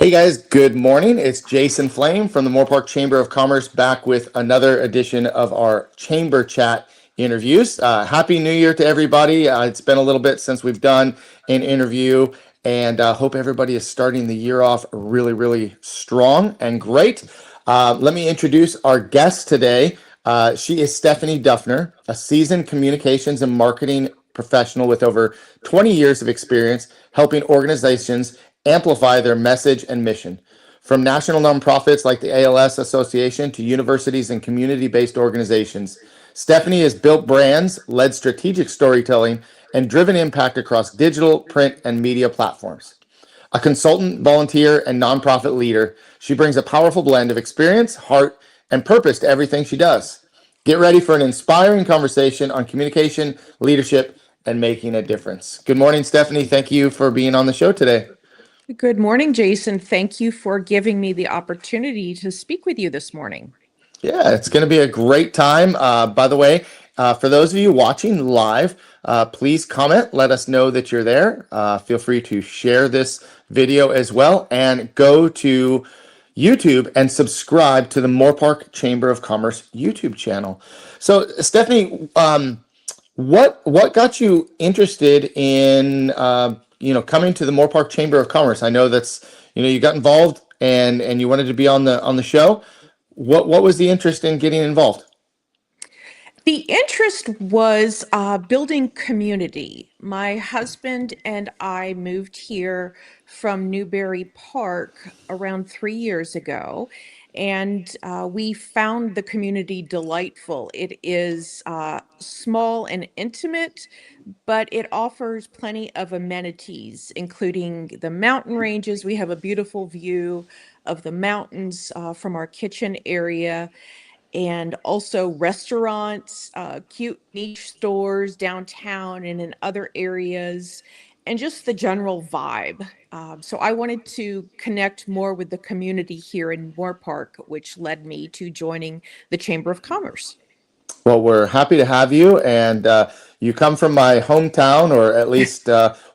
Hey guys, good morning. It's Jason Flame from the Moore Park Chamber of Commerce back with another edition of our Chamber Chat interviews. Happy New Year to everybody. It's been a little bit since we've done an interview, and hope everybody is starting the year off really, really strong and great. Let me introduce our guest today. She is Stephanie Dufner, a seasoned communications and marketing professional with over 20 years of experience helping organizations amplify their message and mission. From national nonprofits like the ALS Association to universities and community-based organizations, Stephanie has built brands, led strategic storytelling, and driven impact across digital, print, and media platforms. A consultant, volunteer, and nonprofit leader, she brings a powerful blend of experience, heart, and purpose to everything she does. Get ready for an inspiring conversation on communication, leadership, and making a difference. Good morning, Stephanie. Thank you for being on the show today. Good morning, Jason. Thank you for giving me the opportunity to speak with you this morning. Yeah, it's going to be a great time. By the way, for those of you watching live, please comment. Let us know that you're there. Feel free to share this video as well, and go to YouTube and subscribe to the Moore Park Chamber of Commerce YouTube channel. So, Stephanie, what got you interested in coming to the Moore Park Chamber of Commerce? I know that's you got involved and you wanted to be on the show. What was the interest in getting involved? The interest was building community. My husband and I moved here from Newbury Park around 3 years ago, and we found the community delightful. It is small and intimate, but it offers plenty of amenities, including the mountain ranges. We have a beautiful view of the mountains from our kitchen area, and also restaurants, cute niche stores downtown and in other areas, and just the general vibe. So I wanted to connect more with the community here in Moore Park, which led me to joining the Chamber of Commerce. Well, we're happy to have you, and you come from my hometown, or at least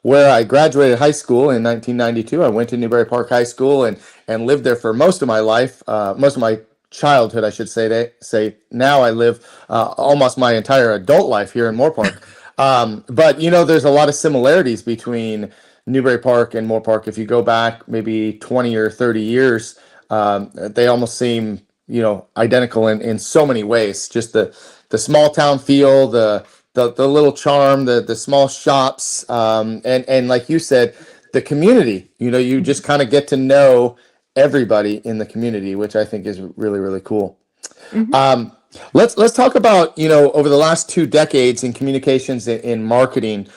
where I graduated high school in 1992. I went to Newbury Park High School and lived there for most of my life, most of my childhood, I should say. Now I live almost my entire adult life here in Moore Park. But there's a lot of similarities between Newbury Park and Moore Park. If you go back maybe 20 or 30 years, they almost seem identical in so many ways. Just the small town feel, the little charm, the small shops, and like you said, the community. You just kind of get to know everybody in the community, which I think is really, really cool. Mhm. Let's talk about over the last 2 decades in communications and in marketing.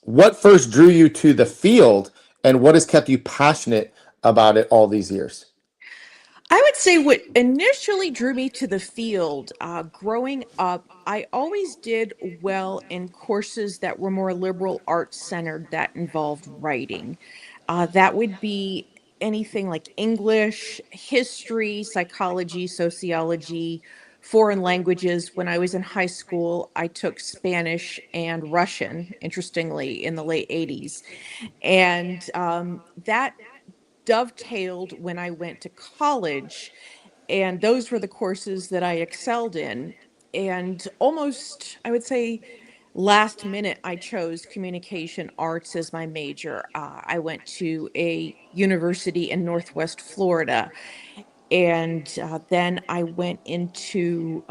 What first drew you to the field, and what has kept you passionate about it all these years? I would say what initially drew me to the field, growing up, I always did well in courses that were more liberal arts centered that involved writing. That would be anything like English, history, psychology, sociology, foreign languages. When I was in high school, I took Spanish and Russian, interestingly, in the late 80s. And that dovetailed when I went to college, and those were the courses that I excelled in. And almost, I would say, last minute, I chose communication arts as my major. I went to a university in Northwest Florida, and then I went into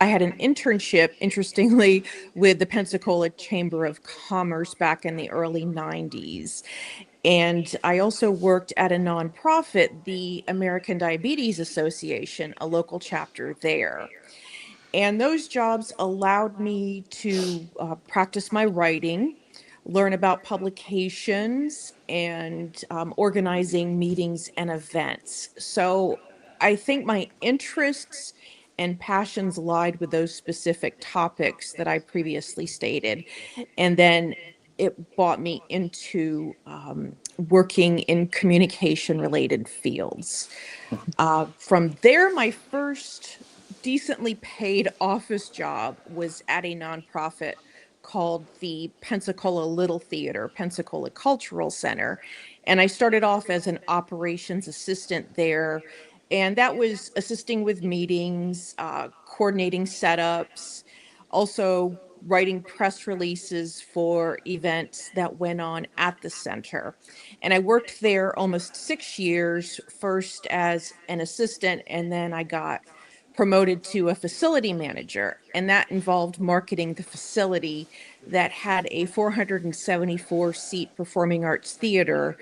I had an internship, interestingly, with the Pensacola Chamber of Commerce back in the early 90s. And I also worked at a nonprofit, the American Diabetes Association, a local chapter there. And those jobs allowed me to practice my writing, learn about publications, and organizing meetings and events. So I think my interests and passions lied with those specific topics that I previously stated. And then it brought me into working in communication related fields. From there, my first decently paid office job was at a nonprofit called the Pensacola Little Theater, Pensacola Cultural Center. And I started off as an operations assistant there. And that was assisting with meetings, coordinating setups, also writing press releases for events that went on at the center. And I worked there almost 6 years, first as an assistant, and then I got promoted to a facility manager. And that involved marketing the facility that had a 474 seat performing arts theater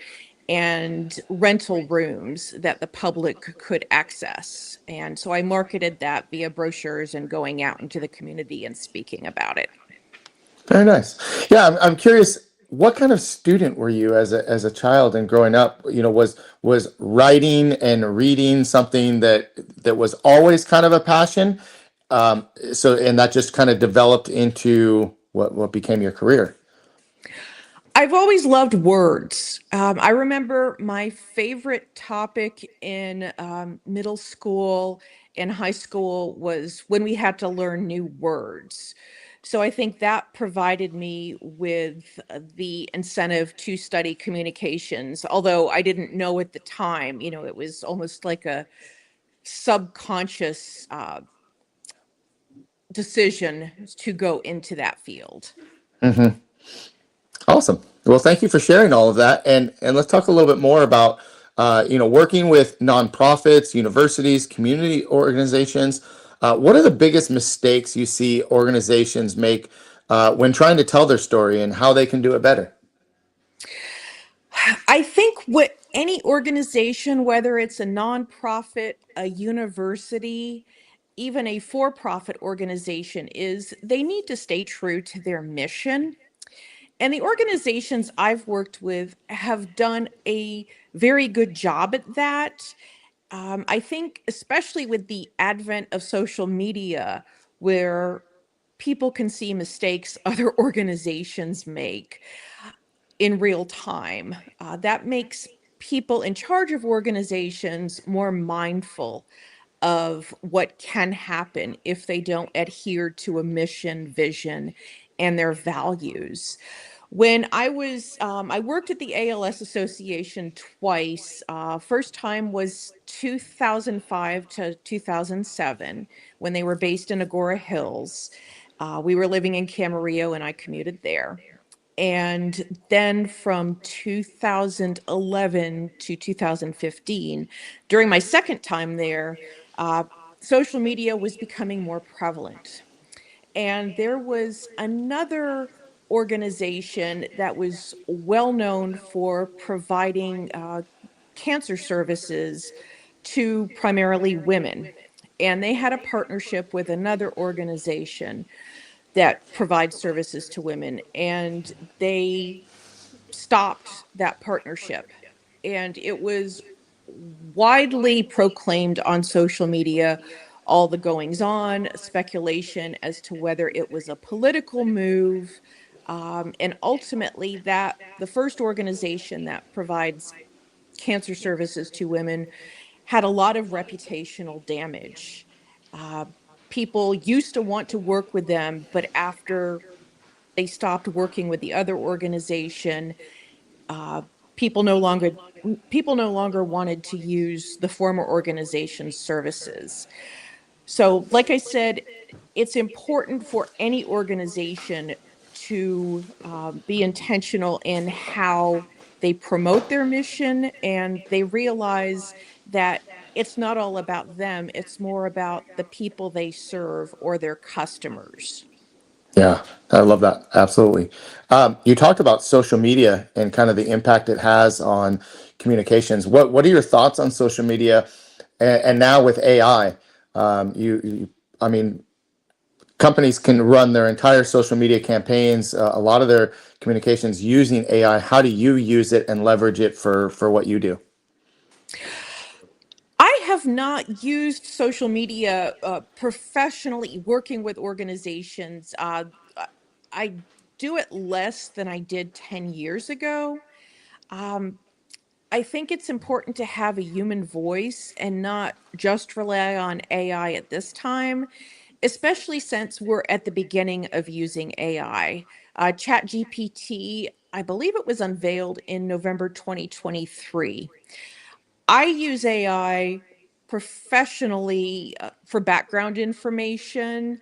and rental rooms that the public could access. And so I marketed that via brochures and going out into the community and speaking about it. Very nice. Yeah, I'm curious. What kind of student were you as a child and growing up? Was writing and reading something that was always kind of a passion? And that just kind of developed into what became your career. I've always loved words. I remember my favorite topic in middle school and high school was when we had to learn new words. So I think that provided me with the incentive to study communications, although I didn't know at the time, it was almost like a subconscious decision to go into that field. Hmm. Awesome. Well, thank you for sharing all of that, and let's talk a little bit more about working with nonprofits, universities, community organizations. What are the biggest mistakes you see organizations make when trying to tell their story, and how they can do it better? I think what any organization, whether it's a nonprofit, a university, even a for profit organization, is they need to stay true to their mission. And the organizations I've worked with have done a very good job at that. I think, especially with the advent of social media, where people can see mistakes other organizations make in real time. That makes people in charge of organizations more mindful of what can happen if they don't adhere to a mission, vision, and their values. When I worked at the ALS Association twice. First time was 2005 to 2007 when they were based in Agora Hills. We were living in Camarillo and I commuted there. And then from 2011 to 2015, during my second time there, uh, social media was becoming more prevalent. And there was another organization that was well known for providing cancer services to primarily women. And they had a partnership with another organization that provides services to women. And they stopped that partnership. And it was widely proclaimed on social media, all the goings on, speculation as to whether it was a political move. And ultimately, that the first organization that provides cancer services to women had a lot of reputational damage. Uh, People used to want to work with them, but after they stopped working with the other organization, uh, people no longer people no longer wanted to use the former organization's services. So, like I said, it's important for any organization to be intentional in how they promote their mission, and they realize that it's not all about them, it's more about the people they serve or their customers. Yeah, I love that. Absolutely. You talked about social media and kind of the impact it has on communications. What are your thoughts on social media, and now with AI? I mean, companies can run their entire social media campaigns, a lot of their communications using AI. How do you use it and leverage it for what you do? I have not used social media professionally working with organizations. I do it less than I did 10 years ago. Um, I think it's important to have a human voice and not just rely on AI at this time. especially since we're at the beginning of using AI. ChatGPT, I believe it was unveiled in November 2023. I use AI professionally for background information,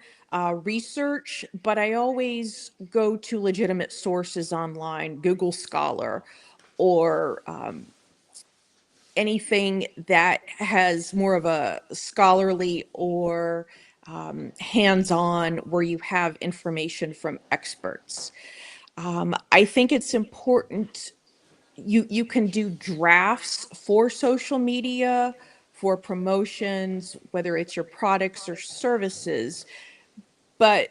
research, but I always go to legitimate sources online, Google Scholar, or anything that has more of a scholarly or hands-on where you have information from experts. I think it's important you can do drafts for social media, for promotions, whether it's your products or services, but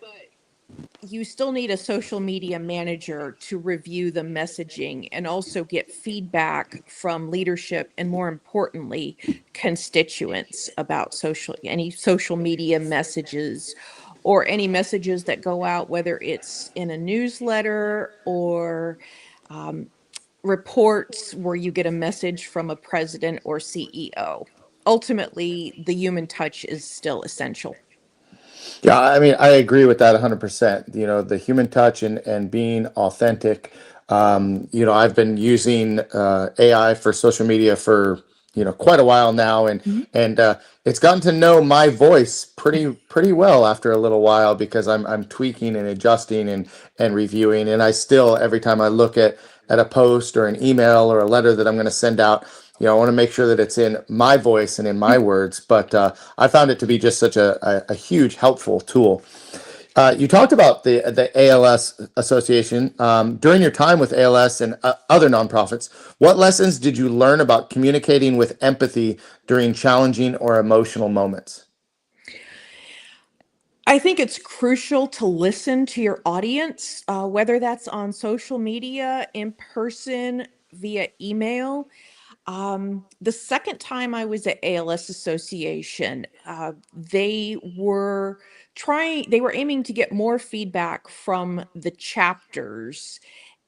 you still need a social media manager to review the messaging and also get feedback from leadership and, more importantly, constituents about any social media messages or any messages that go out, whether it's in a newsletter or um, reports where you get a message from a president or CEO. Ultimately, the human touch is still essential. Yeah, I mean, I agree with that 100%. You know, the human touch and being authentic. You know, I've been using AI for social media for, you know, quite a while now, Mhm. and it's gotten to know my voice pretty well after a little while because I'm tweaking and adjusting and reviewing. And I still, every time I look at a post or an email or a letter that I'm going to send out, you know, I want to make sure that it's in my voice and in my words. But I found it to be just such a huge helpful tool. You talked about the ALS Association. During your time with ALS and other nonprofits, what lessons did you learn about communicating with empathy during challenging or emotional moments? I think it's crucial to listen to your audience, whether that's on social media, in person, via email. The second time I was at ALS Association, they were aiming to get more feedback from the chapters.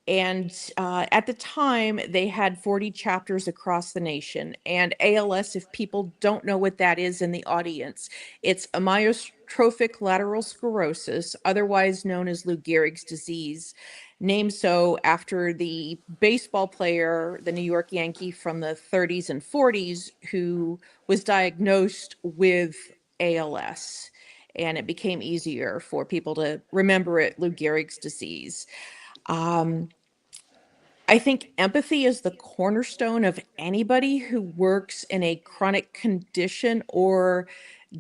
And at the time, they had 40 chapters across the nation. And ALS, if people don't know what that is in the audience, it's amyotrophic lateral sclerosis, otherwise known as Lou Gehrig's disease, named so after the baseball player, the New York Yankee from the 30s and 40s, who was diagnosed with ALS. And it became easier for people to remember it, Lou Gehrig's disease. Um, I think empathy is the cornerstone of anybody who works in a chronic condition or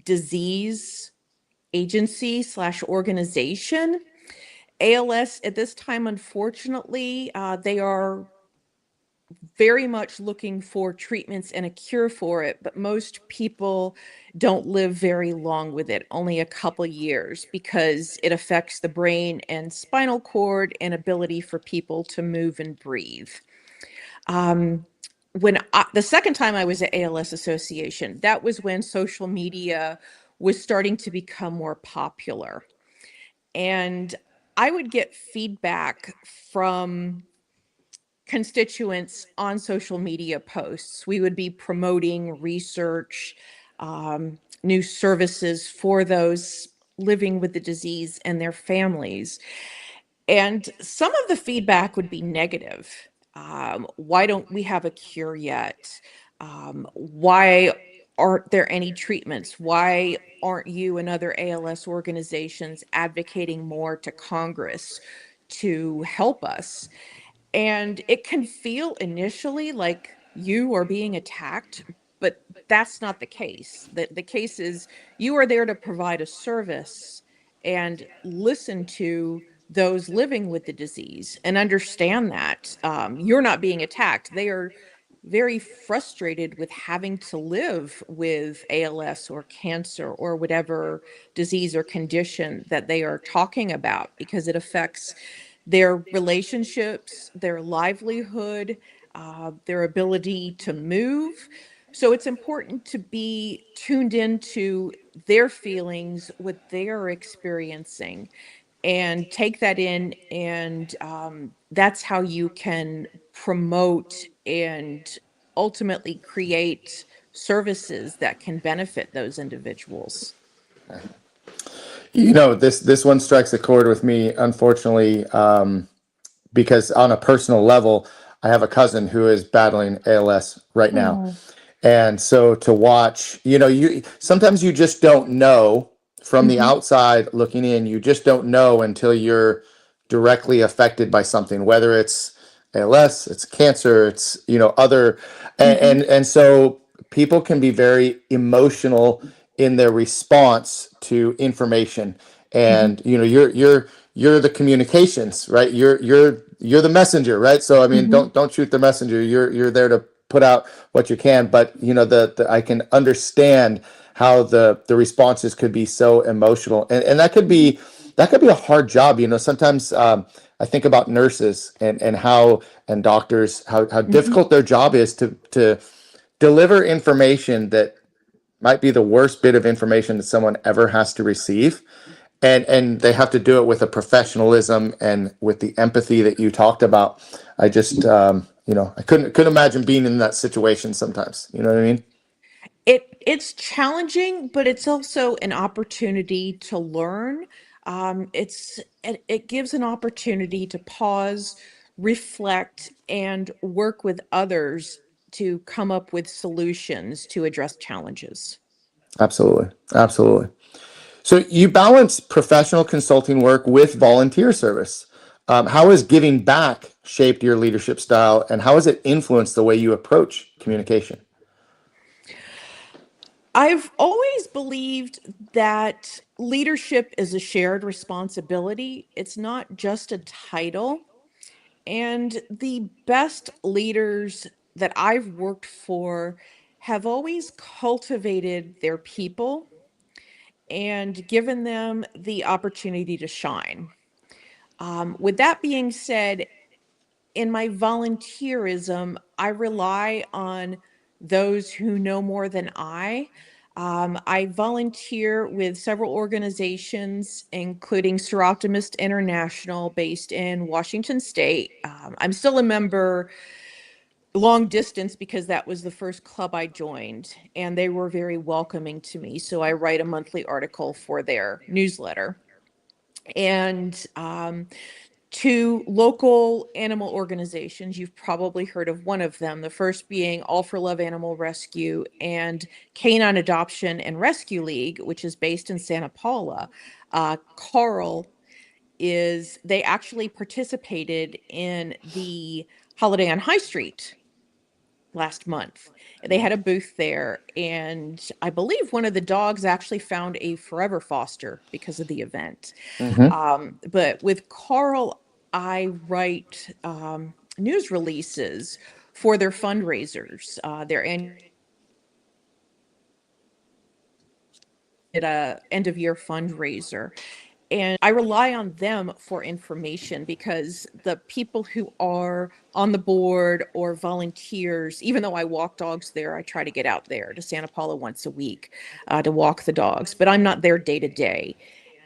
disease agency slash organization. ALS at this time, unfortunately, they are very much looking for treatments and a cure for it, but most people don't live very long with it, only a couple years, because it affects the brain and spinal cord and ability for people to move and breathe. Um, the second time I was at ALS Association, that was when social media was starting to become more popular. And I would get feedback from constituents on social media posts. We would be promoting research, new services for those living with the disease and their families. And some of the feedback would be negative. Why don't we have a cure yet? Why aren't there any treatments? Why aren't you and other ALS organizations advocating more to Congress to help us? And it can feel initially like you are being attacked, but that's not the case. The case is you are there to provide a service and listen to those living with the disease and understand that you're not being attacked. They are very frustrated with having to live with ALS or cancer or whatever disease or condition that they are talking about because it affects their relationships, their livelihood, their ability to move. So it's important to be tuned into their feelings, what they are experiencing, and take that in. And that's how you can promote and ultimately create services that can benefit those individuals. This one strikes a chord with me, unfortunately, because on a personal level, I have a cousin who is battling ALS right now. Oh. And so to watch, you sometimes you just don't know from the Hmm. outside looking in, you just don't know until you're directly affected by something, whether it's ALS, it's cancer, it's, other, Hmm. and so people can be very emotional in their response to information. Hmm. And you're the communications, right? You're the messenger, right? So I mean, Hmm. don't shoot the messenger. You're there to put out what you can, but the I can understand how the responses could be so emotional, and that could be a hard job. Sometimes I think about nurses and how and doctors, how Hmm. difficult their job is to deliver information that might be the worst bit of information that someone ever has to receive, and they have to do it with a professionalism and with the empathy that you talked about. I just I couldn't imagine being in that situation sometimes. You know what I mean? It's challenging, but it's also an opportunity to learn. It gives an opportunity to pause, reflect, and work with others to come up with solutions to address challenges. Absolutely, absolutely. So you balance professional consulting work with volunteer service. How has giving back shaped your leadership style, and how has it influenced the way you approach communication? I've always believed that leadership is a shared responsibility. It's not just a title. And the best leaders that I've worked for have always cultivated their people and given them the opportunity to shine. With that being said, in my volunteerism, I rely on those who know more than I. I volunteer with several organizations, including Sir Optimist International, based in Washington State. I'm still a member long distance because that was the first club I joined, and they were very welcoming to me. So I write a monthly article for their newsletter. And two local animal organizations. You've probably heard of one of them, the first being All for Love Animal Rescue and Canine Adoption and Rescue League, which is based in Santa Paula. Carl they actually participated in the Holiday on High Street last month. They had a booth there, and I believe one of the dogs actually found a forever foster because of the event. Hmm. But with Carl, I write news releases for their fundraisers, their end of year fundraiser. And I rely on them for information because the people who are on the board or volunteers, even though I walk dogs there, I try to get out there to Santa Paula once a week to walk the dogs, but I'm not there day to day.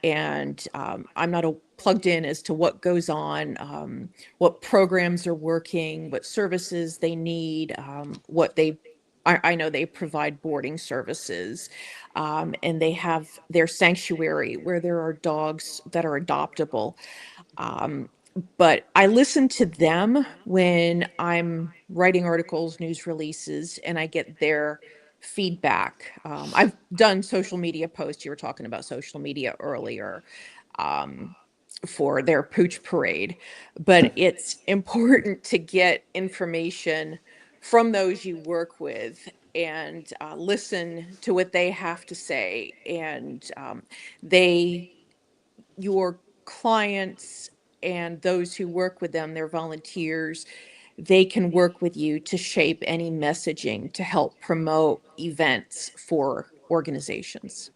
And I'm not plugged in as to what goes on, what programs are working, what services they need, I know they provide boarding services, and they have their sanctuary where there are dogs that are adoptable. Um, but I listen to them when I'm writing articles, news releases, and I get their feedback. I've done social media posts. You were talking about social media earlier. Um, for their pooch parade, but it's important to get information from those you work with and listen to what they have to say. And they, your clients and those who work with them, their volunteers, they can work with you to shape any messaging to help promote events for organizations.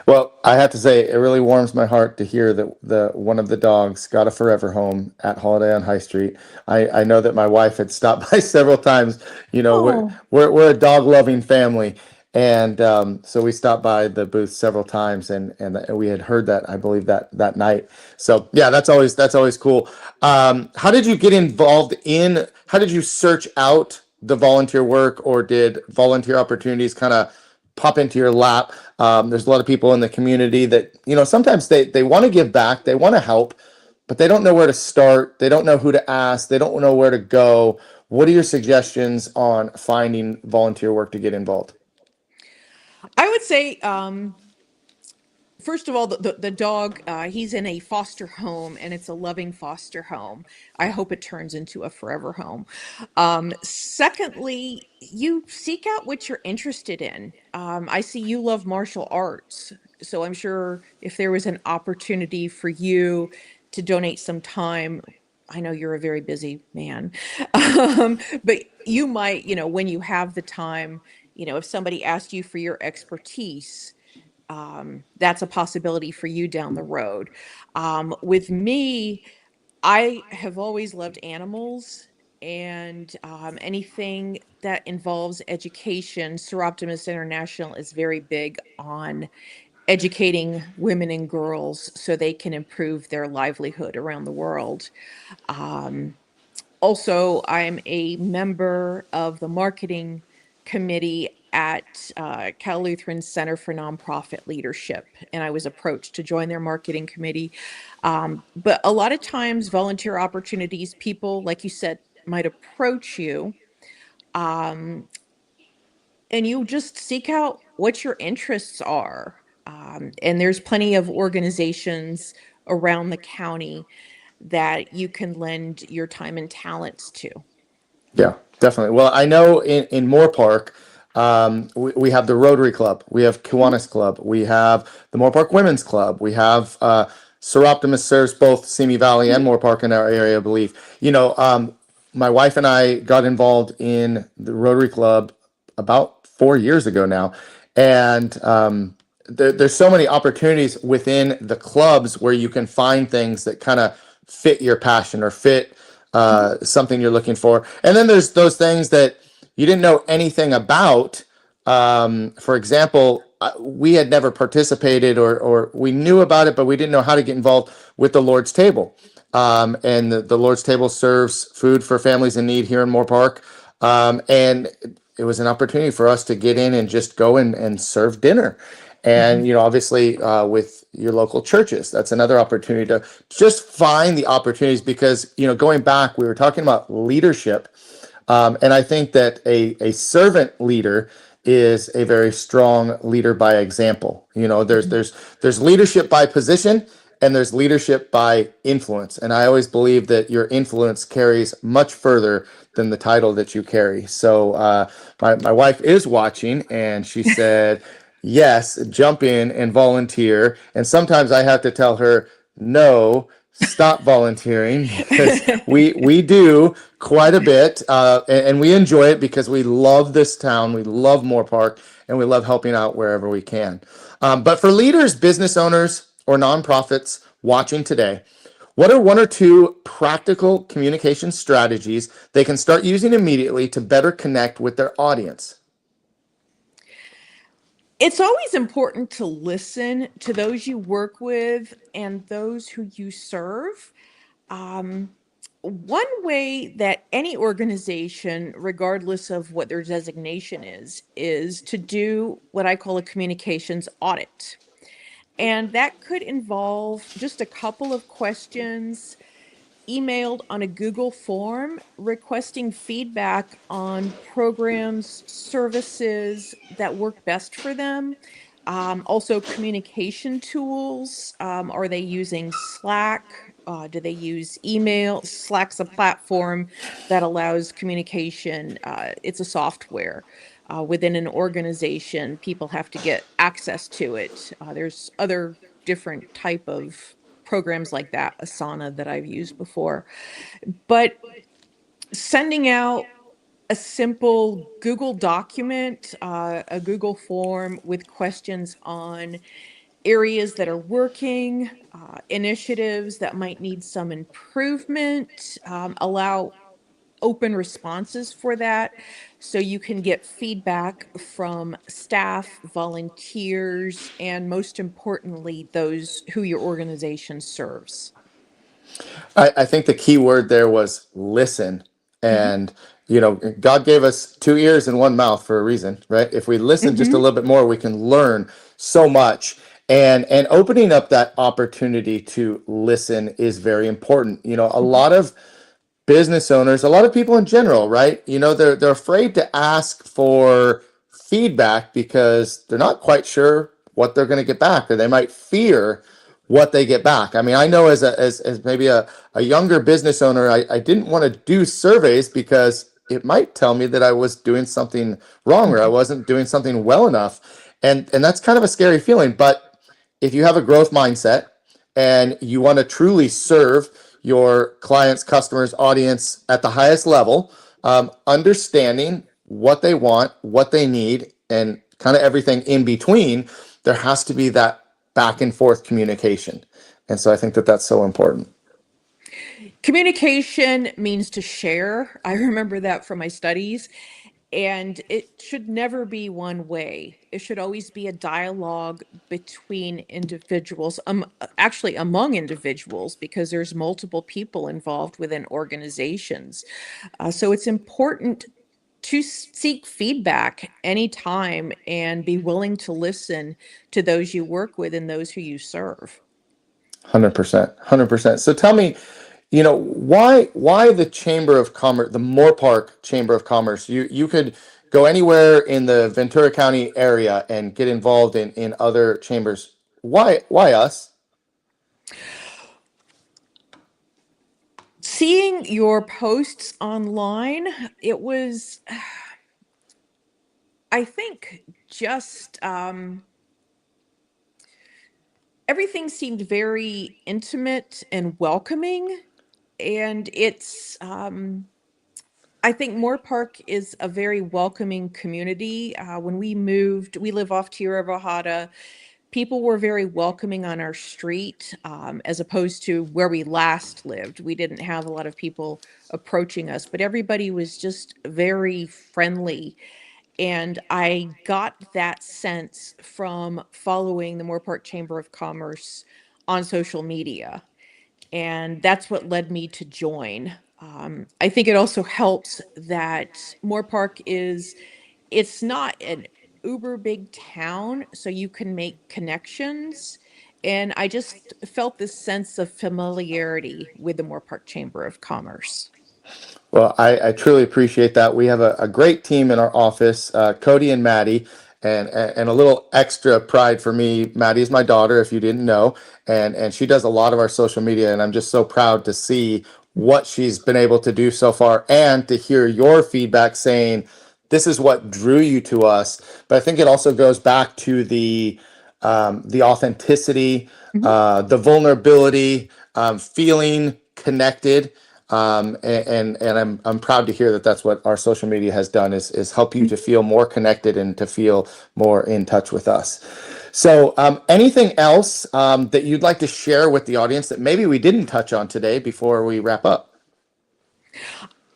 Well, I have to say, it really warms my heart to hear that the one of the dogs got a forever home at Holiday on High Street. I know that my wife had stopped by several times. We're Oh. we're a dog loving family, and so we stopped by the booth several times, and we had heard that, I believe, that night. So yeah, that's always cool. How did you get involved in? How did you search out the volunteer work, or did volunteer opportunities kind of pop into your lap. There's a lot of people in the community that, sometimes they want to give back, they want to help, but they don't know where to start. They don't know who to ask. They don't know where to go. What are your suggestions on finding volunteer work to get involved? I would say, first of all, the dog, he's in a foster home and it's a loving foster home. I hope it turns into a forever home. Secondly, you seek out what you're interested in. I see you love martial arts. So I'm sure if there was an opportunity for you to donate some time, I know you're a very busy man, but you might, when you have the time, if somebody asked you for your expertise, that's a possibility for you down the road. With me, I have always loved animals and anything that involves education. Seroptimus International is very big on educating women and girls so they can improve their livelihood around the world. Also, I'm a member of the marketing committee at Cal Lutheran Center for Nonprofit Leadership, and I was approached to join their marketing committee. But a lot of times, volunteer opportunities, people, like you said, might approach you, and you just seek out what your interests are. And there's plenty of organizations around the county that you can lend your time and talents to. Yeah, definitely. Well, I know in Moore Park, we have the Rotary Club, we have Kiwanis Club, we have the Moore Park Women's Club, we have Seroptimus serves both Simi Valley and Moore Park in our area, I believe. My wife and I got involved in the Rotary Club about 4 years ago now, and there's so many opportunities within the clubs where you can find things that kind of fit your passion or fit something you're looking for. And then there's those things that you didn't know anything about. For example, we had never participated or we knew about it, but we didn't know how to get involved with the Lord's Table. And the Lord's Table serves food for families in need here in Moore Park. And it was an opportunity for us to get in and just go and serve dinner. And, obviously, with your local churches, that's another opportunity to just find the opportunities because, going back, we were talking about leadership. And I think that a servant leader is a very strong leader by example. There's leadership by position and there's leadership by influence. And I always believe that your influence carries much further than the title that you carry. So my wife is watching and she said, yes, jump in and volunteer. And sometimes I have to tell her, no, stop volunteering because we do quite a bit and we enjoy it because we love this town, we love Moore Park, and we love helping out wherever we can. But for leaders, business owners, or nonprofits watching today, what are one or two practical communication strategies they can start using immediately to better connect with their audience? It's always important to listen to those you work with and those who you serve. One way that any organization, regardless of what their designation is to do what I call a communications audit. And that could involve just a couple of questions emailed on a Google form requesting feedback on programs, services that work best for them. Also, communication tools. Are they using Slack? Do they use email? Slack's a platform that allows communication. It's a software. Within an organization, people have to get access to it. There's other different type of programs like that, Asana, that I've used before. But sending out a simple Google document, a Google form with questions on areas that are working, initiatives that might need some improvement, allow open responses for that so you can get feedback from staff, volunteers, and most importantly, those who your organization serves. I think the key word there was listen. Mhm. And, God gave us two ears and one mouth for a reason, right? If we listen just a Mhm. little bit more, we can learn so much. And opening up that opportunity to listen is very important. A Mhm. lot of business owners, a lot of people in general, right? They're afraid to ask for feedback because they're not quite sure what they're going to get back, or they might fear what they get back. I mean, I know as maybe a younger business owner, I didn't want to do surveys because it might tell me that I was doing something wrong or I Mhm. wasn't doing something well enough. And that's kind of a scary feeling. But if you have a growth mindset and you want to truly serve your clients, customers, audience at the highest level, understanding what they want, what they need, and kind of everything in between, there has to be that back and forth communication. And so I think that that's so important. Communication means to share. I remember that from my studies. And it should never be one way. It should always be a dialogue between individuals, actually among individuals, because there's multiple people involved within organizations. So it's important to seek feedback anytime and be willing to listen to those you work with and those who you serve. 100%. 100%. So tell me, why the Chamber of Commerce, the Moore Park Chamber of Commerce? You could go anywhere in the Ventura County area and get involved in other chambers. Why us? Seeing your posts online, it was, I think, just everything seemed very intimate and welcoming. And I think Moore Park is a very welcoming community. When we moved, we live off Tierra Bajada. People were very welcoming on our street, as opposed to where we last lived. We didn't have a lot of people approaching us, but everybody was just very friendly. And I got that sense from following the Moore Park Chamber of Commerce on social media. And that's what led me to join. I think it also helps that Moore Park it's not an uber big town, so you can make connections. And I just felt this sense of familiarity with the Moore Park Chamber of Commerce. Well, I truly appreciate that. We have a great team in our office, Cody and Maddie, and a little extra pride for me. Maddie is my daughter, if you didn't know, and she does a lot of our social media, and I'm just so proud to see what she's been able to do so far, and to hear your feedback saying this is what drew you to us. But I think it also goes back to the authenticity, Mhm. the vulnerability, feeling connected. And I'm proud to hear that that's what our social media has done is help you to feel more connected and to feel more in touch with us. So, anything else that you'd like to share with the audience that maybe we didn't touch on today before we wrap up?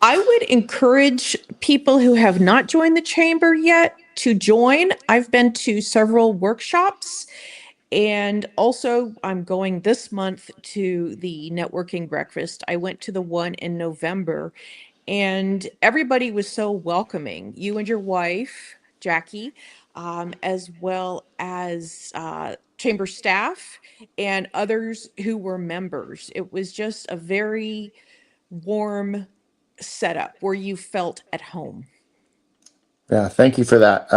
I would encourage people who have not joined the chamber yet to join. I've been to several workshops. And also, I'm going this month to the networking breakfast. I went to the one in November, and everybody was so welcoming. You and your wife, Jackie, as well as chamber staff and others who were members. It was just a very warm setup where you felt at home. Yeah, thank you for that.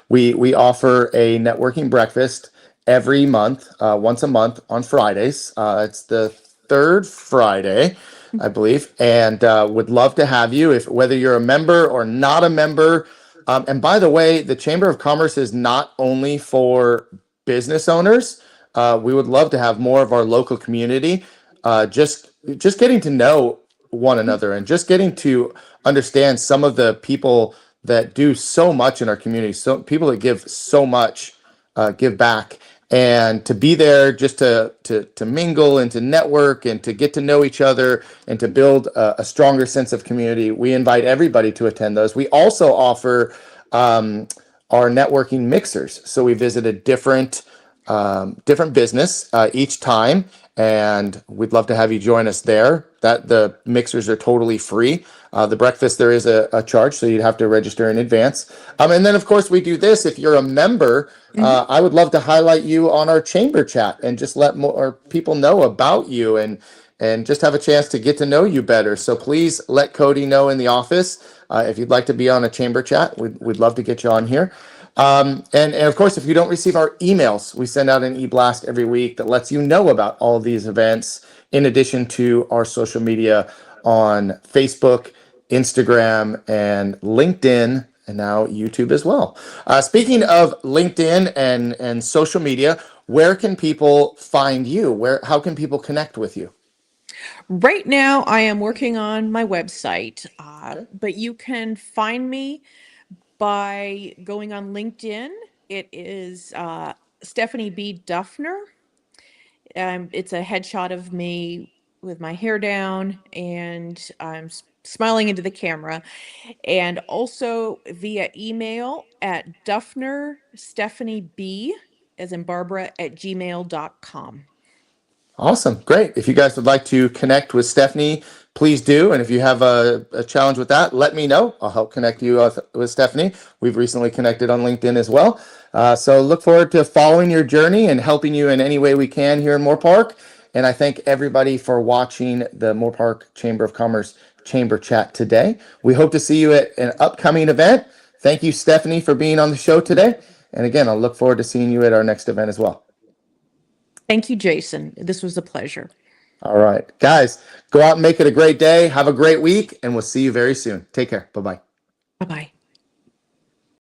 We offer a networking breakfast every month, once a month on Fridays. It's the third Friday, I believe, and would love to have you if whether you're a member or not a member. And by the way, the Chamber of Commerce is not only for business owners. We would love to have more of our local community. Just getting to know one another and just getting to understand some of the people that do so much in our community. So people that give so much, give back, and to be there just to mingle and to network and to get to know each other and to build a stronger sense of community. We invite everybody to attend those. We also offer our networking mixers. So we visited different different business each time, and we'd love to have you join us there. That the mixers are totally free. The breakfast, there is a charge, so you'd have to register in advance. And then, of course, we do this. If you're a member, I would love to highlight you on our chamber chat and just let more people know about you and just have a chance to get to know you better. So please let Cody know in the office if you'd like to be on a chamber chat. We'd love to get you on here. And of course, if you don't receive our emails, we send out an e-blast every week that lets you know about all of these events, in addition to our social media on Facebook, Instagram, and LinkedIn, and now YouTube as well. Speaking of LinkedIn and social media, where can people find you? How can people connect with you? Right now, I am working on my website, but you can find me by going on LinkedIn. It is Stephanie B. Dufner. It's a headshot of me with my hair down, and I'm smiling into the camera. And also via email at Dufner Stephanie B, as in Barbara, at gmail.com. Awesome. Great. If you guys would like to connect with Stephanie, please do. And if you have a challenge with that, let me know. I'll help connect you with Stephanie. We've recently connected on LinkedIn as well. So look forward to following your journey and helping you in any way we can here in Moore Park. And I thank everybody for watching the Moore Park Chamber of Commerce Chamber Chat today. We hope to see you at an upcoming event. Thank you, Stephanie, for being on the show today. And again, I'll look forward to seeing you at our next event as well. Thank you, Jason. This was a pleasure. All right, guys, go out and make it a great day. Have a great week, and we'll see you very soon. Take care. Bye-bye. Bye-bye.